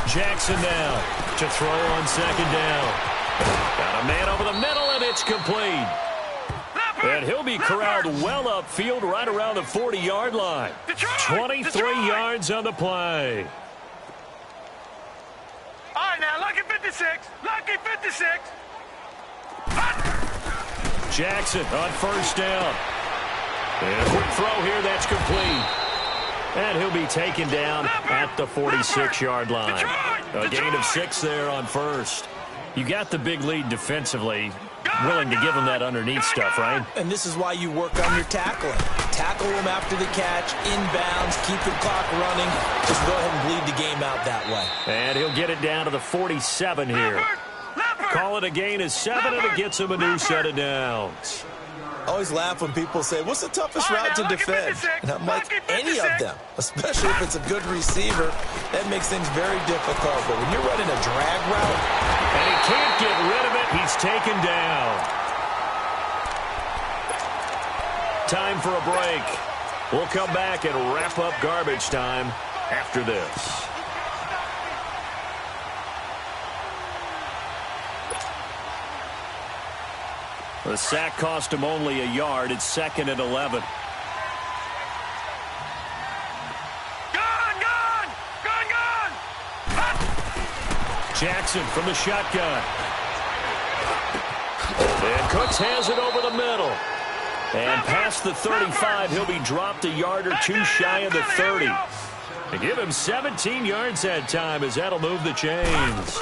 Jackson now to throw on 2nd down. Got a man over the middle, and it's complete. And he'll be corralled well upfield right around the 40-yard line. 23 yards on the play. All right, now, lucky 56. Lucky 56. Jackson on 1st down. And a quick throw here, that's complete. And he'll be taken down at the 46-yard line. A gain of 6 there on 1st. You got the big lead defensively. Willing to give him that underneath stuff, right? And this is why you work on your tackling. Tackle him after the catch, inbounds, keep the clock running. Just go ahead and bleed the game out that way. And he'll get it down to the 47 here. Call it a gain of 7, and it gets him a new set of downs. I always laugh when people say, what's the toughest route to defend? And I'm like, any of them, especially if it's a good receiver. That makes things very difficult. But when you're running a drag route, and he can't get rid of it, he's taken down. Time for a break. We'll come back and wrap up garbage time after this. The sack cost him only a yard. It's 2nd and 11. Gone! Jackson from the shotgun. And Cooks has it over the middle. And past the 35, he'll be dropped a yard or 2 shy of the 30. They give him 17 yards that time as that'll move the chains.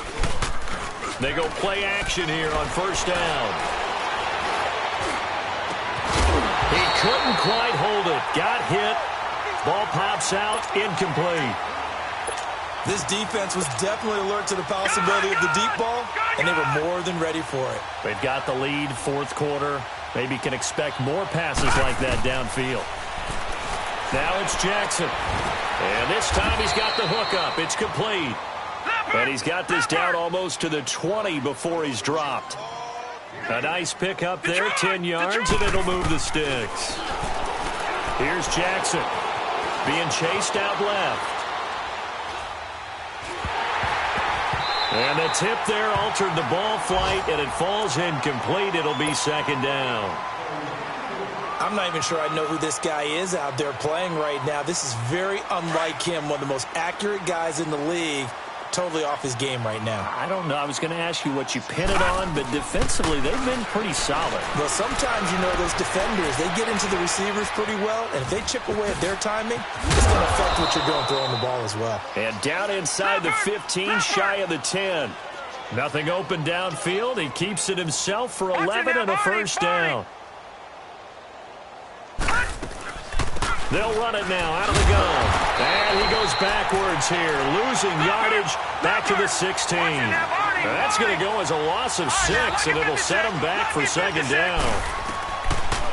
They go play action here on 1st down. He couldn't quite hold it. Got hit. Ball pops out. Incomplete. This defense was definitely alert to the possibility of the deep ball, and they were more than ready for it. They've got the lead, 4th quarter. Maybe can expect more passes like that downfield. Now it's Jackson. And this time he's got the hook up. It's complete. And he's got this down almost to the 20 before he's dropped. A nice pick up there, 10 yards, and it'll move the sticks. Here's Jackson being chased out left. And the tip there altered the ball flight, and it falls incomplete. It'll be 2nd down. I'm not even sure I know who this guy is out there playing right now. This is very unlike him, one of the most accurate guys in the league. Totally off his game right now. I don't know. I was going to ask you what you pin it on, but defensively, they've been pretty solid. Well, sometimes, you know, those defenders, they get into the receivers pretty well, and if they chip away at their timing, it's going to affect what you're doing throwing the ball as well. And down inside the 15, shy of the 10. Nothing open downfield. He keeps it himself for 11 and a 1st down. They'll run it now out of the gun. And he goes backwards here, losing yardage back to the 16. That's going to go as a loss of 6, and it'll set him back for second down.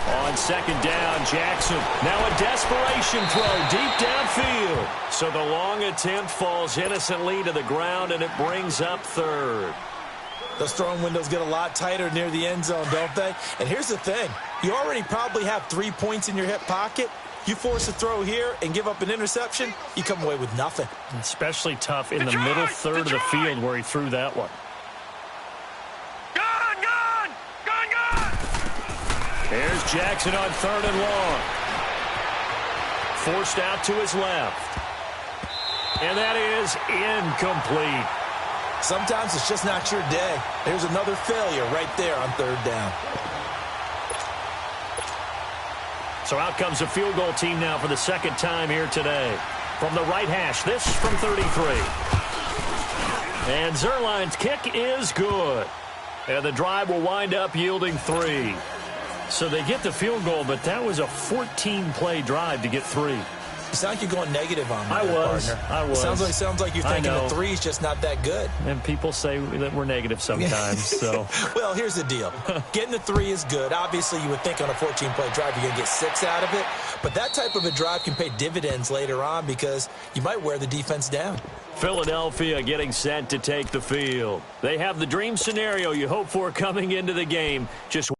On second down, Jackson. Now a desperation throw deep downfield. So the long attempt falls innocently to the ground, and it brings up third. Those throwing windows get a lot tighter near the end zone, don't they? And here's the thing. You already probably have 3 points in your hip pocket. You force a throw here and give up an interception, you come away with nothing. Especially tough in the middle third of the field where he threw that one. Here's Jackson on third and long. Forced out to his left. And that is incomplete. Sometimes it's just not your day. There's another failure right there on third down. So out comes a field goal team now for the second time here today. From the right hash, this from 33. And Zerline's kick is good. And the drive will wind up yielding 3. So they get the field goal, but that was a 14-play drive to get 3. You sound like you're going negative on me, I was. Sounds like you're thinking the 3's just not that good. And people say that we're negative sometimes. So, well, here's the deal. Getting the 3 is good. Obviously, you would think on a 14-play drive you're going to get 6 out of it. But that type of a drive can pay dividends later on because you might wear the defense down. Philadelphia getting set to take the field. They have the dream scenario you hope for coming into the game. Just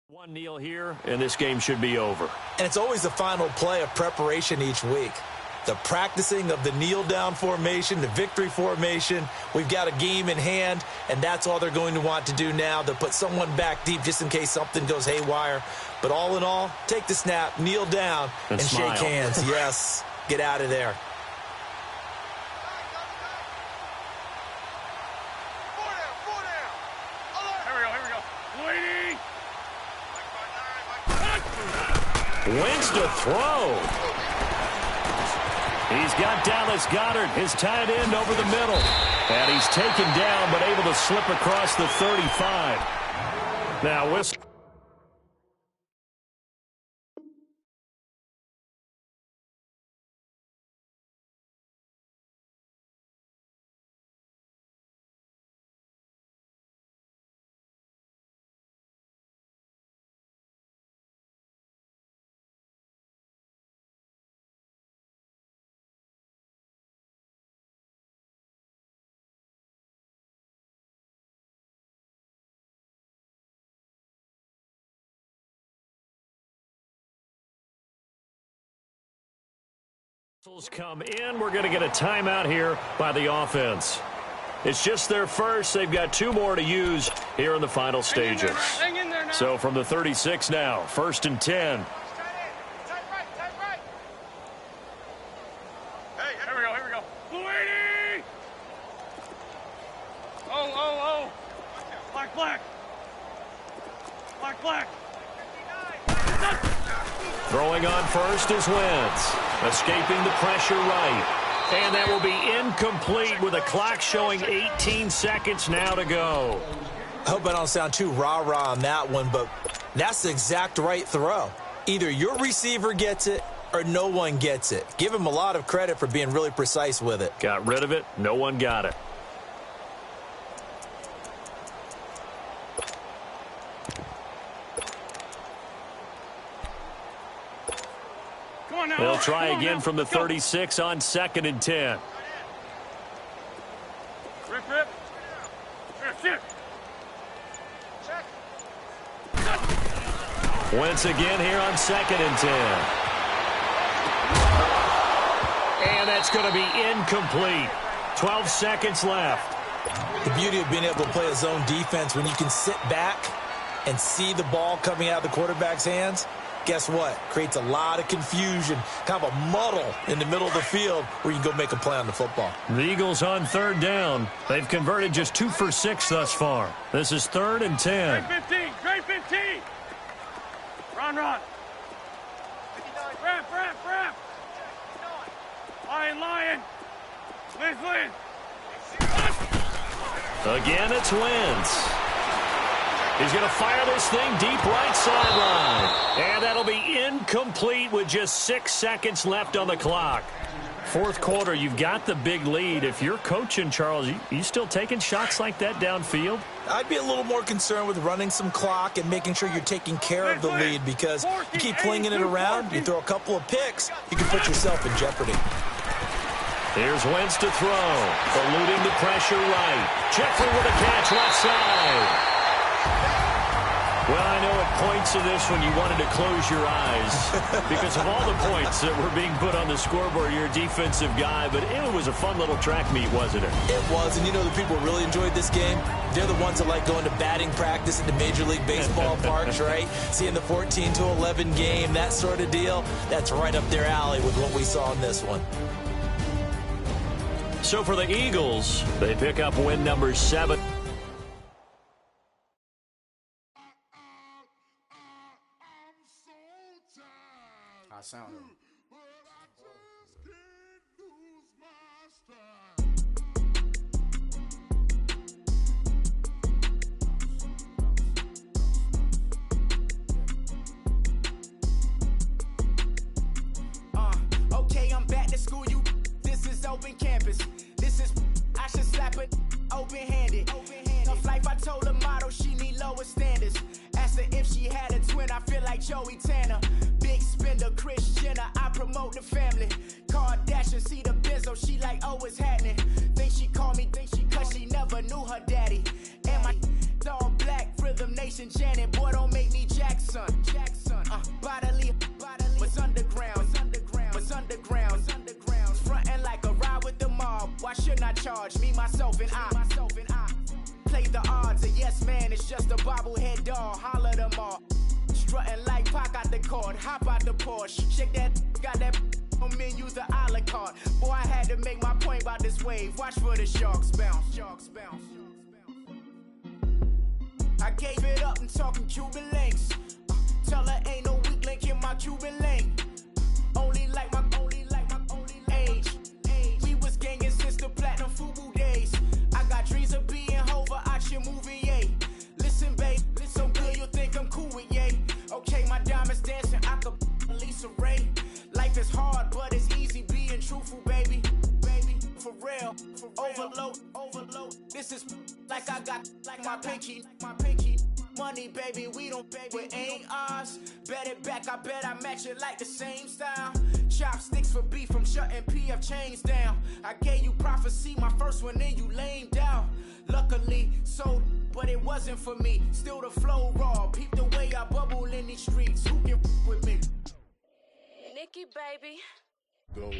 one kneel here, and this game should be over. And it's always the final play of preparation each week. The practicing of the kneel-down formation, the victory formation. We've got a game in hand, and that's all they're going to want to do now. They'll put someone back deep just in case something goes haywire. But all in all, take the snap, kneel down, and shake hands. Yes, get out of there. Wins to throw. He's got Dallas Goedert, his tight end, over the middle. And he's taken down, but able to slip across the 35. Now, whistle. Come in. We're going to get a timeout here by the offense. It's just their first. They've got 2 more to use here in the final stages. Hang in there now. So from the 36 now, 1st and 10. Tight right. Hey, here we go. Flutie! Oh. Black. Throwing on first is Wentz. Escaping the pressure right. And that will be incomplete with a clock showing 18 seconds now to go. I hope I don't sound too rah-rah on that one, but that's the exact right throw. Either your receiver gets it or no one gets it. Give him a lot of credit for being really precise with it. Got rid of it. No one got it. They'll try again from the 36 on 2nd and 10. Rip. Here. Wentz again here on 2nd and 10. And that's going to be incomplete. 12 seconds left. The beauty of being able to play a zone defense when you can sit back and see the ball coming out of the quarterback's hands, guess what? Creates a lot of confusion, kind of a muddle in the middle of the field where you can go make a play on the football. The Eagles on third down. They've converted just 2 for 6 thus far. This is 3rd and 10. Grade 15, grade 15. Run. Wrap. Lion. Liz. Again, it's Wentz. He's going to fire this thing deep right sideline. And that'll be incomplete with just 6 seconds left on the clock. Fourth quarter, you've got the big lead. If you're coaching, Charles, you still taking shots like that downfield? I'd be a little more concerned with running some clock and making sure you're taking care of the lead, because you keep flinging it around, you throw a couple of picks, you can put yourself in jeopardy. Here's Wentz to throw. Eluding the pressure right. Jeffrey with a catch left side. Well, I know at points of this when you wanted to close your eyes because of all the points that were being put on the scoreboard. You're a defensive guy, but it was a fun little track meet, wasn't it? It was, and you know the people who really enjoyed this game? They're the ones that like going to batting practice at the Major League Baseball parks, right? Seeing the 14-11 game, that sort of deal, that's right up their alley with what we saw in this one. So for the Eagles, they pick up win number 7. Sound. Okay, I'm back to school. This is open campus. I should slap it open-handed. Tough life, I told the model she need lower standards. Asked her if she had a twin. I feel like Joey Tanner. Big spender, Kris Jenner, I promote the family. Kardashian, see the benzo, she like, oh, it's happening. Think she call me, cause she never knew her daddy. And my all black, Rhythm Nation, Janet, boy, don't make me Jackson. Bodily, what's underground, frontin' like a ride with the mob. Why shouldn't I charge me, myself, and I? Play the odds, a yes man, it's just a bobblehead doll, holler them all. Strutting like Pac out the court, hop out the Porsche, shake that, got that on menu, the a la carte. Boy, I had to make my point about this wave. Watch for the sharks bounce. I gave it up and talking Cuban links. Tell her ain't no weak link in my Cuban link. Only like my age. We was gangin' since the platinum FUBU days. I got dreams of being Hova out your movie, yay. Listen, babe, so good you'll think I'm cool with yay. Okay, my diamonds dancing, I could Lisa Ray. Life is hard, but it's easy being truthful, baby. For real, overload. This is like I got like my pinky. Money, baby, we don't pay, it ain't ours. Bet it back, I bet I match it like the same style. Chopsticks for beef from shutting PF chains down. I gave you prophecy, my first one, then you lamed out. Luckily, so, but it wasn't for me. Still the flow raw, peep the way I bubble in these streets. Who can with me? Nikki, baby. Go.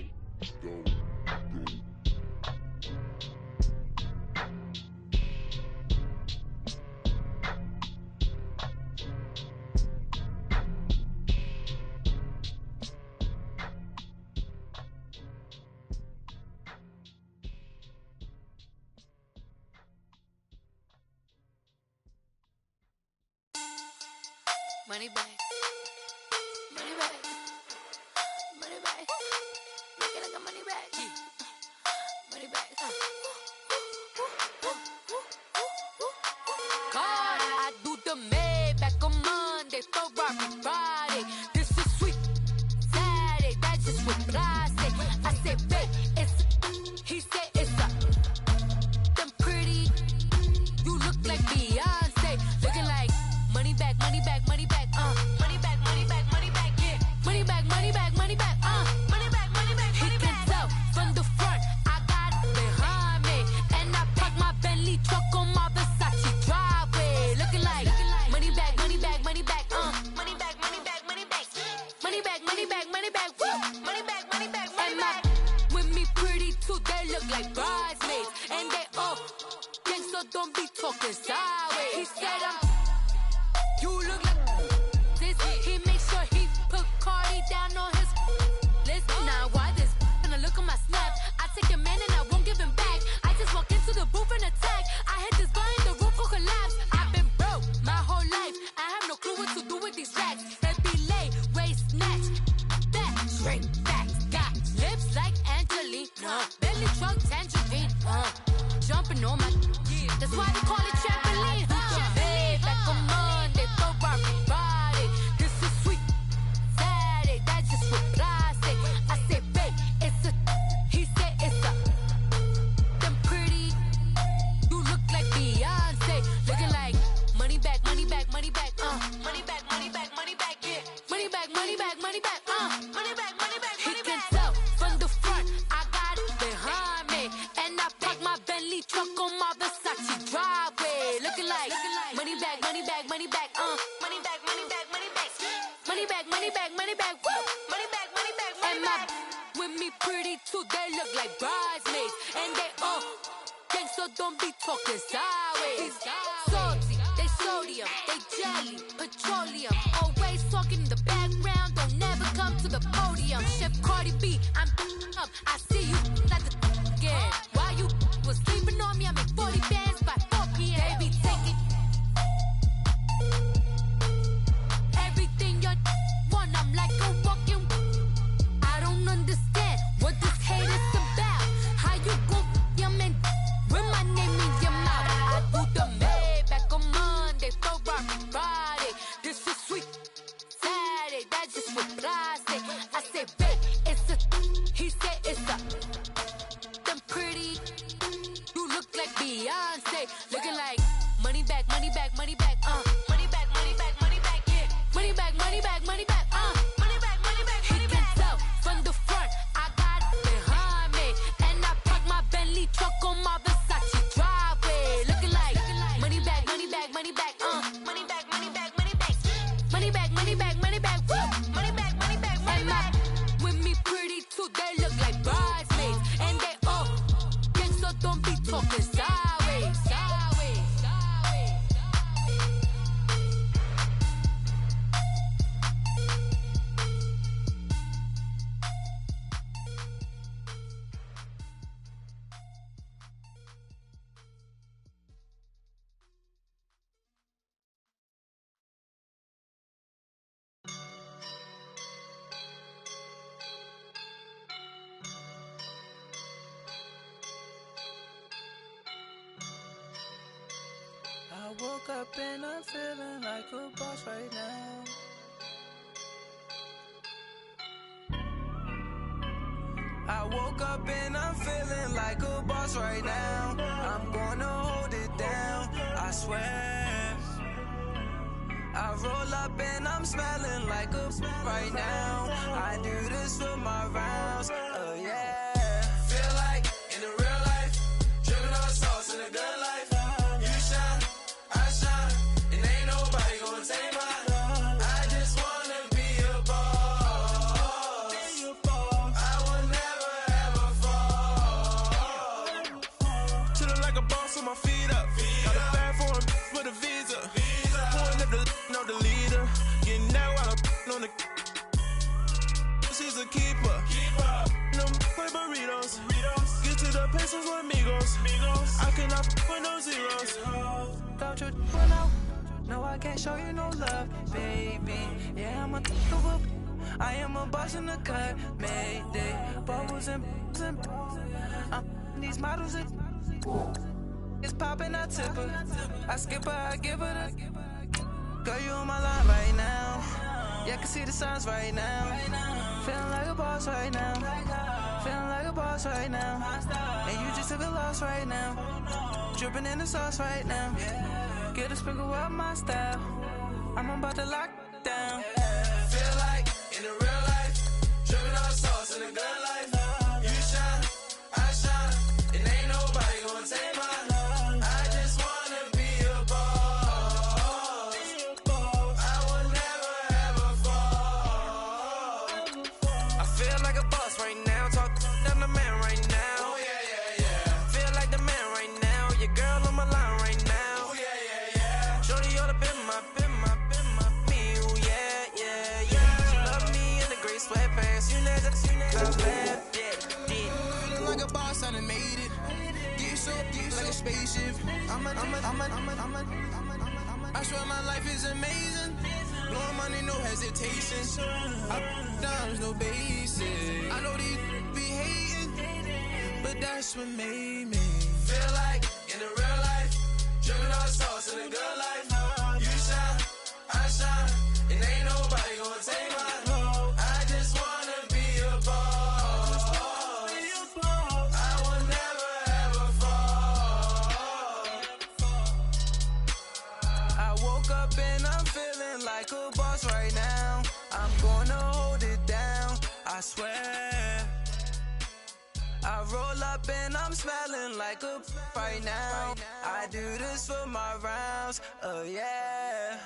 Money back. Make it like a money back. Money back. God, I do the Maybach on Monday, Ferrari Friday. This is sweet Saturday, that's just what I say. I say, babe, he said it's a. Them pretty, you look like Beyonce, looking like money back, money back, money back, money back, money back, money back, yeah, money back, money back, money back, money back, money back, money back. He can tell from the front, I got it behind me, and I park my Bentley truck on my Versace driveway, looking like money back, money back, money back, money back, money back, money back, money back, money back, money back, woo, money back, money back, money back. With me pretty too, they look like bridesmaids, and they all so don't be talking sideways. He said you look like this. He makes sure he put Cardi down on his list. Now why this? Gonna look at my snap. I take a man and I won't give him back. I just walk into the booth and attack. I hit this button, the roof will collapse. I've been broke my whole life. I have no clue what to do with these racks. Every lay, waist snatch, back, straight back. Got lips like Angelina, belly truck tangerine. Jumping on my, that's why they call it trampoline. Hey, back on Monday, throw rock Friday. This is sweet Saturday, that's just what I say. I say, babe, it's a, he said it's a, them pretty, you look like Beyonce, looking like money back, money back, money back, money back, money back, money back, yeah, money back, money back, money back, money back, money back. He can tell from the front, I got it behind me, and I park my Bentley truck on my Versace driveway, looking like money back, money back, money back, money back, money back, money back, money back, money back, money back, woo, money back, money back, money back. With me pretty too, they look like bridesmaids, and they all gang, so don't be talking sideways. Salty, they sodium, they jelly, petroleum, always talking in the background, don't never come to the podium. Chef Cardi B, I'm up, I see you like the again. Why you was sleeping on me? I make 40 bands by 4 p.m. They be taking everything you want. I'm like a walking. I don't understand what this hate is about. How you go, your man, with my name in your mouth? I do the Maybach on Monday, throw rock Friday. This is sweet Saturday, that's just what I say. I say, babe, it's a, he said it's a, them pretty, you look like Beyonce, looking like money back, money back, money back, money back, money back, money back, yeah, money back, money back, money back, money back, money back, money back. He can tell from the front, I got it behind me, and I park my Bentley truck on my Versace driveway, looking like money back, money back, money back, money back, money back, money back, money back, money back, money back, woo, money back, money back, money back. With me pretty too, they look like bridesmaids, and they all gang, so don't be talking sideways, sideways, sideways. I woke up and I'm feeling like a boss right now. I woke up and I'm feeling like a boss right now. I'm gonna hold it down, I swear. I roll up and I'm smelling like a right now. I do this for my rounds, oh yeah. Feel like in the real life, dripping on sauce in the good life. You shine, I shine, and ain't nobody gonna take mine. I just wanna be a boss. I will never ever fall. Chillin' like a boss with my feet up. Got a bag for him with a visa. Pulling up the no the leader. Getting that while I'm on the. She's a keeper. No play burritos. Get to the pesos with amigos. I cannot with no zeros. Don't you run out? No, I can't show you no love, baby. Yeah, I'm a I am a boss in the cut. Mayday. Bubbles and I'm these models. It's popping, I tip her. I skip her, I give her the. Girl, you on my line right now. Yeah, I can see the signs right now. Feeling like a boss right now. Feeling like a boss right now. And you just took a loss right now. Dripping in the sauce right now. Get a sprinkle up my style. I'm about to lock down. Feel like in the real life, dripping on sauce in the good life. You shine, I shine, and ain't nobody gonna take mine. I just wanna be a boss. I will never ever fall. I feel like a boss right now. Talk I'm the man right now. Oh yeah, yeah, yeah. Feel like the man right now. Your girl on my line Feeling like a boss, I done made it. Get so like a spaceship. I swear my life is amazing. Blowing money, no hesitation. Dimes, no basic. I know these be hating, but that's what made me feel like in the real life. Dripping all sauce in the good life. You shine, I shine, and ain't nobody gonna take mine. I just wanna be a boss. I will never ever fall. I woke up and I'm feeling like a boss right now. I'm gonna hold it down, I swear. I roll up and I'm smelling like a right now. I do this for my rounds, oh yeah.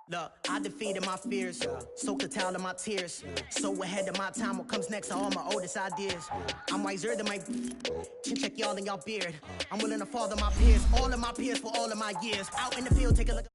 Look, I defeated my fears, soaked the towel of my tears. So ahead of my time, what comes next are all my oldest ideas. I'm wiser than my chin check y'all in y'all beard. I'm willing to father my peers, all of my peers for all of my years. Out in the field, take a look.